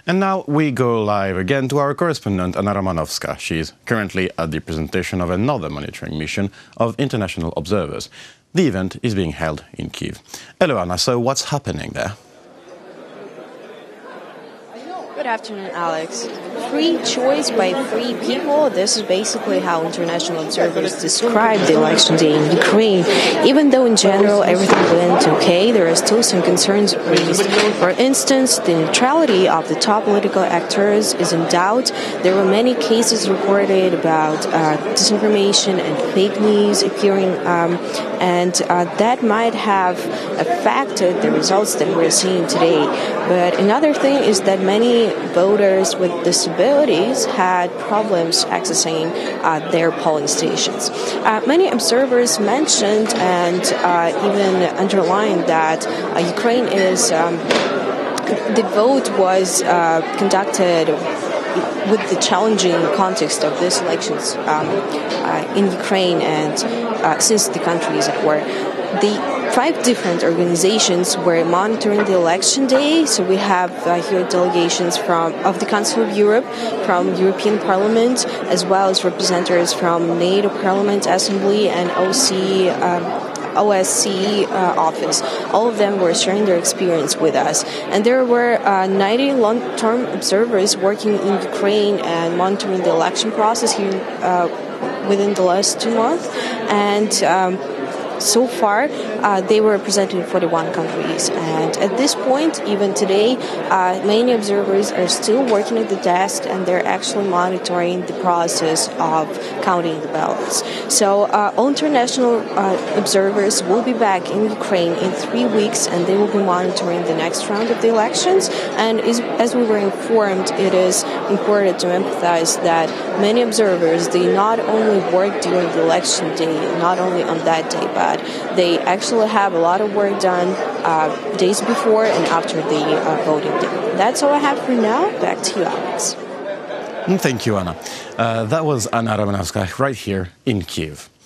And now we go live again to our correspondent, Anna Romanovska. She is currently at the presentation of another monitoring mission of international observers. The event is being held in Kyiv. Hello, Anna. So what's happening there? Good afternoon, Alex. Free choice by free people. This is basically how international observers describe the election day in Ukraine. Even though in general everything went okay, there are still some concerns raised. For instance, the neutrality of the top political actors is in doubt. There were many cases reported about disinformation and fake news appearing, and that might have affected the results that we're seeing today. But another thing is that many voters with disabilities had problems accessing their polling stations. Many observers mentioned and even underlined that Ukraine is the vote was conducted with the challenging context of these elections in Ukraine and since the country is at war. The 5 different organizations were monitoring the election day. So we have here delegations of the Council of Europe, from European Parliament, as well as representatives from NATO Parliament Assembly and OSCE office. All of them were sharing their experience with us. And there were 90 long-term observers working in Ukraine and monitoring the election process here within the last 2 months. And so far, they were representing 41 countries. And at this point, even today, many observers are still working at the desk and they're actually monitoring the process of counting the ballots. So all international observers will be back in Ukraine in 3 weeks and they will be monitoring the next round of the elections. And as we were informed, it is important to emphasize that many observers, they not only work during the election day, not only on that day, but they actually have a lot of work done days before and after the voting day. That's all I have for now. Back to you, Alex. Thank you, Anna. That was Anna Romanovska right here in Kyiv.